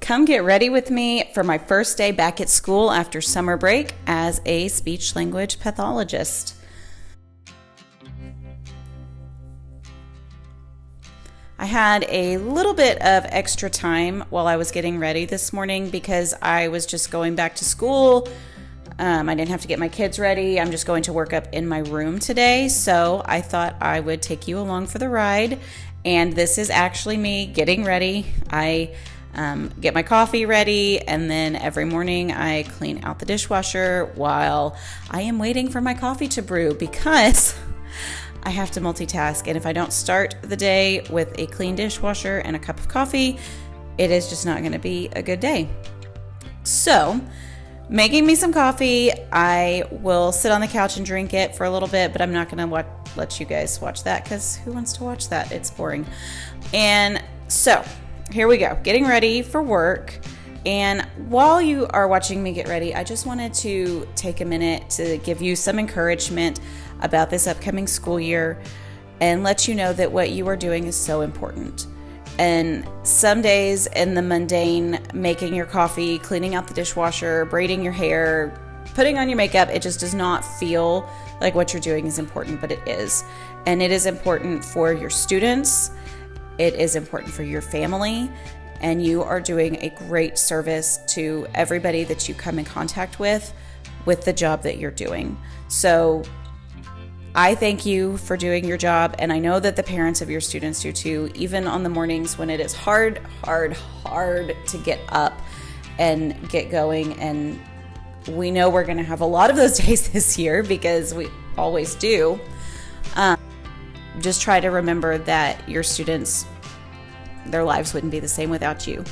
Come get ready with me for my first day back at school after summer break as a speech language pathologist. I had a little bit of extra time while I was getting ready this morning because I was just going back to school. I didn't have to get my kids ready. I'm just going to work up in my room today. So I thought I would take you along for the ride. And this is actually me getting ready. I get my coffee ready, and then every morning I clean out the dishwasher while I am waiting for my coffee to brew because I have to multitask. And if I don't start the day with a clean dishwasher and a cup of coffee, it is just not going to be a good day. So, making me some coffee, I will sit on the couch and drink it for a little bit, but I'm not going to let you guys watch that because who wants to watch that? It's boring. And so, here we go, getting ready for work. And while you are watching me get ready, I just wanted to take a minute to give you some encouragement about this upcoming school year and let you know that what you are doing is so important. And some days in the mundane, making your coffee, cleaning out the dishwasher, braiding your hair, putting on your makeup, it just does not feel like what you're doing is important, but it is. And it is important for your students. It is important for your family, and you are doing a great service to everybody that you come in contact with the job that you're doing. So I thank you for doing your job, and I know that the parents of your students do too, even on the mornings when it is hard to get up and get going. And we know we're going to have a lot of those days this year because we always do. Just try to remember that your students, their lives wouldn't be the same without you.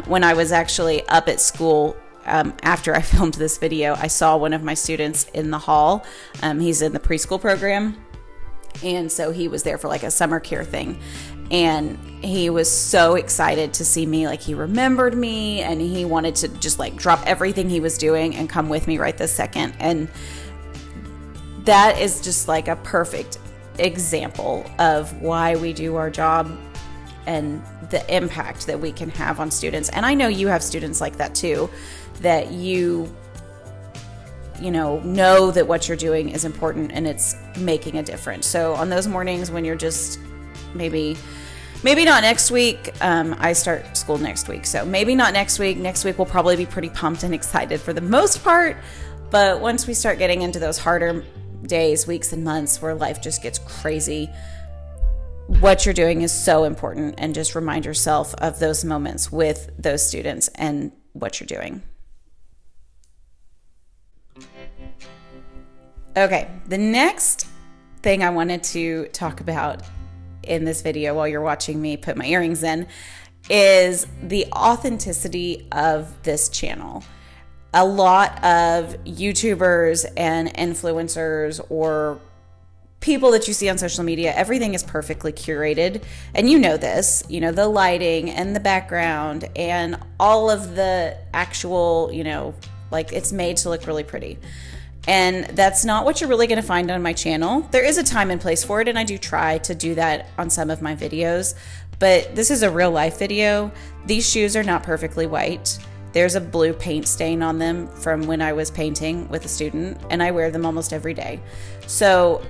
When I was actually up at school, after I filmed this video, I saw one of my students in the hall. He's in the preschool program. And so he was there for like a summer care thing. And he was so excited to see me. Like, he remembered me and he wanted to just like drop everything he was doing and come with me right this second. And that is just like a perfect example of why we do our job and the impact that we can have on students. And I know you have students like that too, that you know that what you're doing is important and it's making a difference. So on those mornings when you're just maybe not next week, I start school next week. So maybe not next week. Next week we'll probably be pretty pumped and excited for the most part. But once we start getting into those harder days, weeks, and months where life just gets crazy, what you're doing is so important, and just remind yourself of those moments with those students and what you're doing. Okay, the next thing I wanted to talk about in this video while you're watching me put my earrings in is the authenticity of this channel. A lot of YouTubers and influencers or people that you see on social media, everything is perfectly curated. And you know this, the lighting and the background and all of the actual, like it's made to look really pretty. And that's not what you're really going to find on my channel. There is a time and place for it, and I do try to do that on some of my videos. But this is a real life video. These shoes are not perfectly white. There's a blue paint stain on them from when I was painting with a student, and I wear them almost every day. So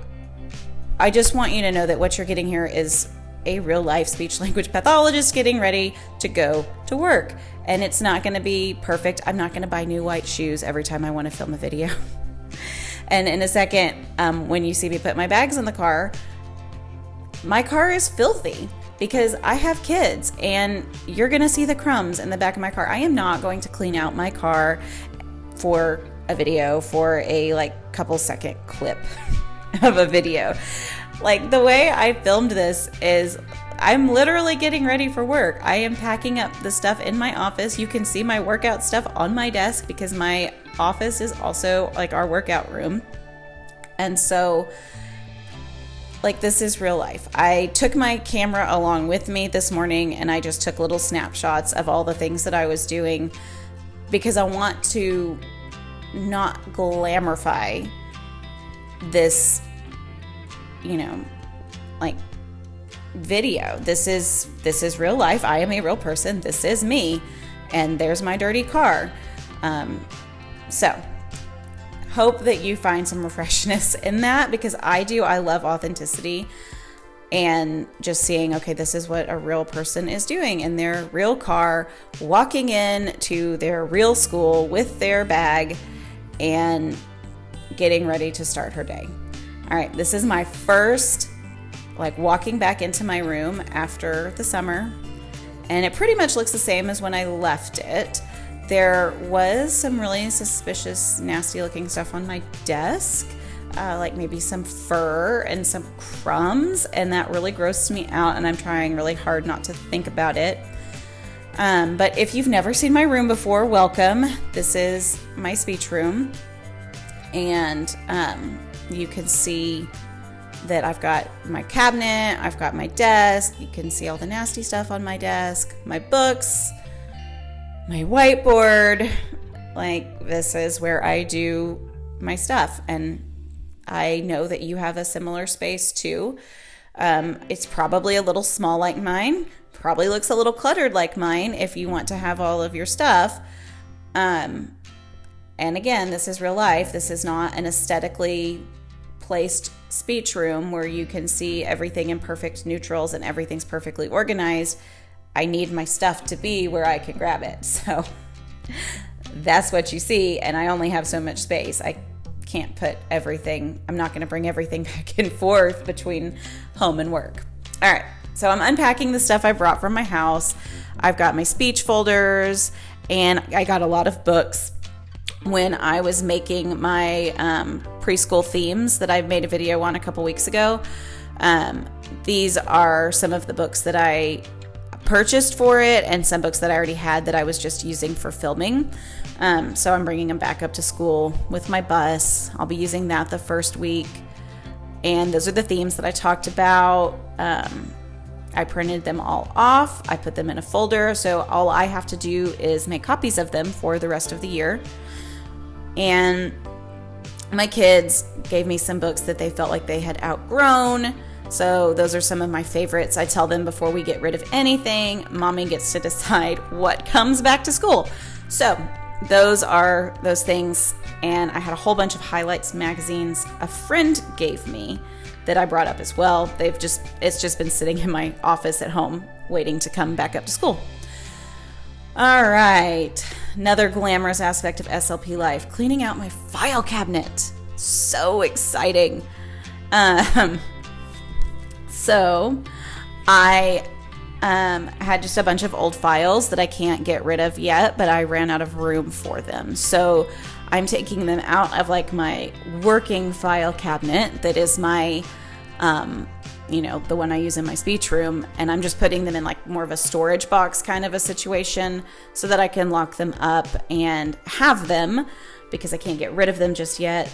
I just want you to know that what you're getting here is a real life speech language pathologist getting ready to go to work. And it's not going to be perfect. I'm not going to buy new white shoes every time I want to film a video. And in a second, when you see me put my bags in the car, my car is filthy because I have kids, and you're going to see the crumbs in the back of my car. I am not going to clean out my car for a video, for a couple second clip of a video. Like, the way I filmed this is I'm literally getting ready for work. I am packing up the stuff in my office. You can see my workout stuff on my desk because my office is also like our workout room. And so, this is real life. I took my camera along with me this morning, and I just took little snapshots of all the things that I was doing because I want to not glamorify this, video. This is real life. I am a real person. This is me. and there's my dirty car. So hope that you find some refreshness in that, because I do. I love authenticity and just seeing, okay, this is what a real person is doing in their real car, walking in to their real school with their bag and getting ready to start her day. All right, this is my first walking back into my room after the summer, and it pretty much looks the same as when I left it. There was some really suspicious, nasty looking stuff on my desk, like maybe some fur and some crumbs, and that really grossed me out, and I'm trying really hard not to think about it. But if you've never seen my room before, welcome. This is my speech room, and you can see that I've got my cabinet, I've got my desk, you can see all the nasty stuff on my desk, my books, my whiteboard. This is where I do my stuff, and I know that you have a similar space too. It's probably a little small like mine, probably looks a little cluttered like mine if you want to have all of your stuff. And again, this is real life. This is not an aesthetically placed speech room where you can see everything in perfect neutrals and everything's perfectly organized. I need my stuff to be where I can grab it. So that's what you see, and I only have so much space. I can't put everything, I'm not going to bring everything back and forth between home and work. All right, so I'm unpacking the stuff I brought from my house. I've got my speech folders, and I got a lot of books when I was making my preschool themes that I made a video on a couple weeks ago. These are some of the books that I purchased for it, and some books that I already had that I was just using for filming. So I'm bringing them back up to school with my bus. I'll be using that the first week. And those are the themes that I talked about. I printed them all off. I put them in a folder. So all I have to do is make copies of them for the rest of the year. And my kids gave me some books that they felt like they had outgrown. So those are some of my favorites. I tell them before we get rid of anything, Mommy gets to decide what comes back to school. So those are those things. And I had a whole bunch of highlights magazines a friend gave me that I brought up as well. It's just been sitting in my office at home waiting to come back up to school. All right, another glamorous aspect of SLP life, cleaning out my file cabinet. So exciting. So I had just a bunch of old files that I can't get rid of yet, but I ran out of room for them. So I'm taking them out of my working file cabinet that is my, the one I use in my speech room, and I'm just putting them in more of a storage box kind of a situation so that I can lock them up and have them, because I can't get rid of them just yet.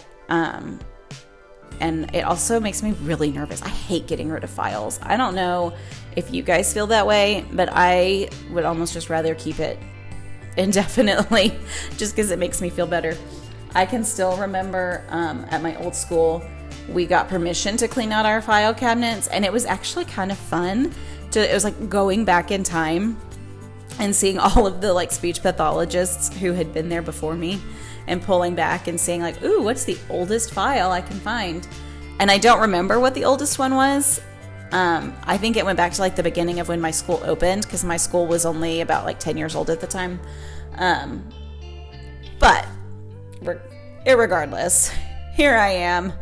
And it also makes me really nervous. I hate getting rid of files. I don't know if you guys feel that way, but I would almost just rather keep it indefinitely just because it makes me feel better. I can still remember at my old school, we got permission to clean out our file cabinets, and it was actually kind of fun. It was like going back in time and seeing all of the speech pathologists who had been there before me, and pulling back and seeing ooh, what's the oldest file I can find? And I don't remember what the oldest one was. I think it went back to the beginning of when my school opened, because my school was only about 10 years old at the time. But irregardless, here I am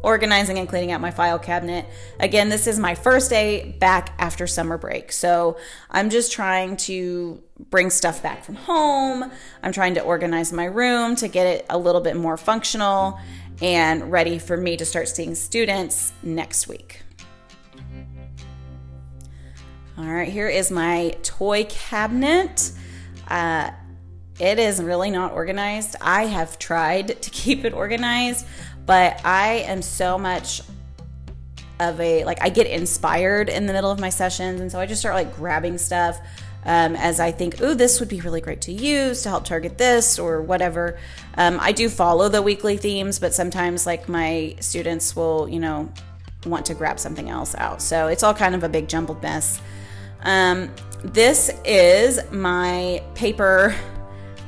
organizing and cleaning out my file cabinet. Again, this is my first day back after summer break. So I'm just trying to bring stuff back from home. I'm trying to organize my room to get it a little bit more functional and ready for me to start seeing students next week. All right, here is my toy cabinet. It is really not organized. I have tried to keep it organized, but I am so much of I get inspired in the middle of my sessions, and so I just start grabbing stuff as I think, ooh, this would be really great to use to help target this or whatever. I do follow the weekly themes, but sometimes my students will, want to grab something else out. So it's all kind of a big jumbled mess. this is my paper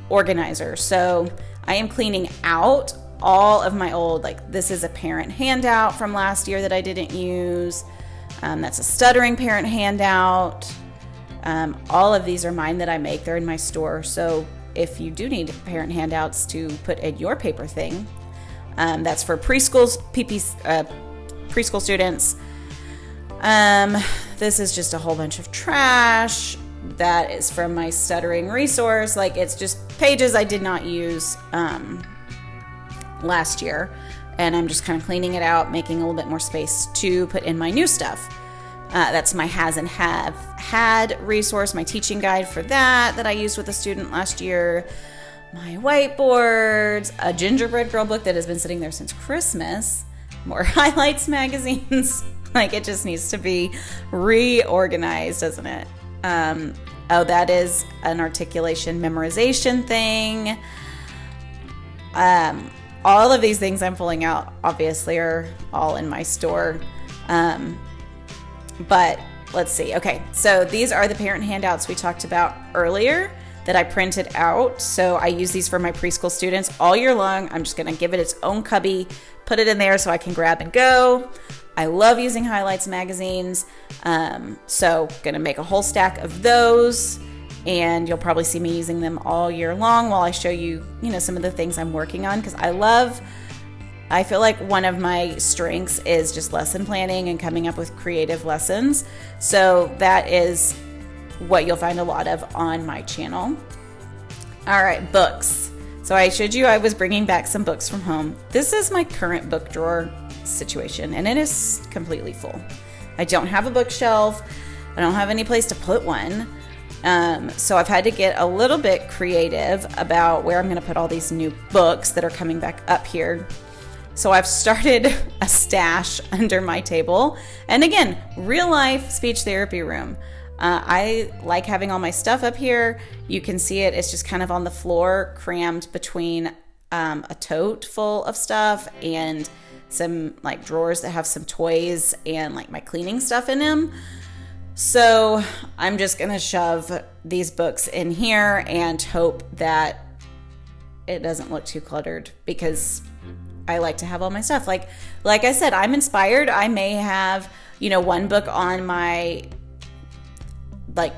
organizer. So I am cleaning out all of my old, like this is a parent handout from last year that I didn't use. That's a Stuttering parent handout. All of these are mine that I make. They're in my store. So if you do need parent handouts to put in your paper thing, that's for preschool students. This is just a whole bunch of trash. That is from my Stuttering resource. Like it's just pages I did not use last year, and I'm just kind of cleaning it out, making a little bit more space to put in my new stuff. That's my has and have had resource, my teaching guide for that I used with a student last year, my whiteboards, a gingerbread girl book that has been sitting there since Christmas, more highlights magazines. Like it just needs to be reorganized, doesn't it? That is an articulation memorization thing. All of these things I'm pulling out obviously are all in my store. But let's see. Okay, so these are the parent handouts we talked about earlier that I printed out. So I use these for my preschool students all year long. I'm just going to give it its own cubby, put it in there so I can grab and go. I love using highlights magazines. So going to make a whole stack of those, and you'll probably see me using them all year long while I show you, some of the things I'm working on, because I feel like one of my strengths is just lesson planning and coming up with creative lessons. So that is what you'll find a lot of on my channel. All right, books. So I showed you I was bringing back some books from home. This is my current book drawer situation, and it is completely full. I don't have a bookshelf. I don't have any place to put one. So I've had to get a little bit creative about where I'm going to put all these new books that are coming back up here. So I've started a stash under my table. And again, real life speech therapy room. I like having all my stuff up here. You can see it. It's just kind of on the floor, crammed between a tote full of stuff and some like drawers that have some toys and like my cleaning stuff in them. So I'm just going to shove these books in here and hope that it doesn't look too cluttered, because I like to have all my stuff. Like I said, I'm inspired. I may have, one book on my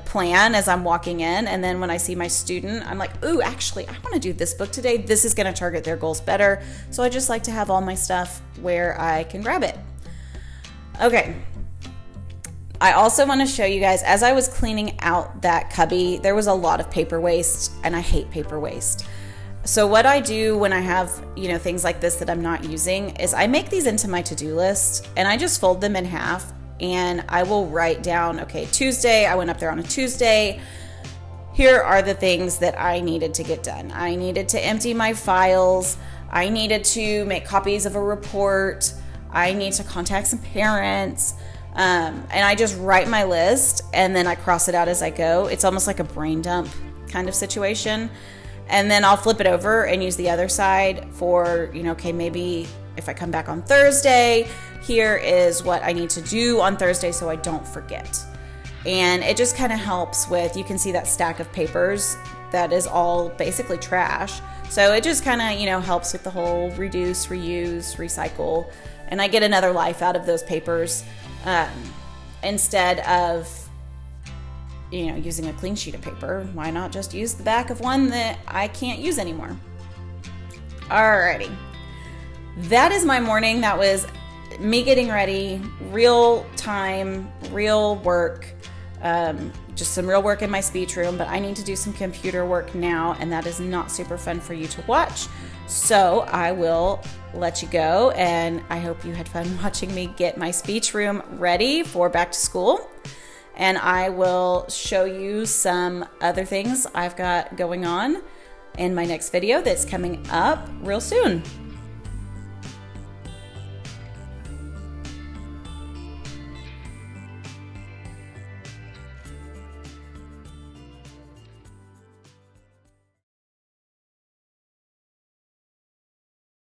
plan as I'm walking in, and then when I see my student, I'm like, ooh, actually, I want to do this book today. This is going to target their goals better. So I just like to have all my stuff where I can grab it. Okay. I also want to show you guys, as I was cleaning out that cubby, there was a lot of paper waste, and I hate paper waste. So what I do when I have, things like this that I'm not using is I make these into my to-do list, and I just fold them in half, and I will write down, okay, Tuesday, I went up there on a Tuesday. Here are the things that I needed to get done. I needed to empty my files. I needed to make copies of a report. I need to contact some parents. And I just write my list, and then I cross it out as I go. It's almost like a brain dump kind of situation. And then I'll flip it over and use the other side for, okay, maybe if I come back on Thursday, here is what I need to do on Thursday so I don't forget. And it just kind of helps with, you can see that stack of papers that is all basically trash. So it just kind of, helps with the whole reduce, reuse, recycle. And I get another life out of those papers instead of, using a clean sheet of paper. Why not just use the back of one that I can't use anymore? Alrighty. That is my morning. That was me getting ready, real time, real work, just some real work in my speech room, but I need to do some computer work now, and that is not super fun for you to watch. So I will let you go, and I hope you had fun watching me get my speech room ready for back to school. And I will show you some other things I've got going on in my next video that's coming up real soon.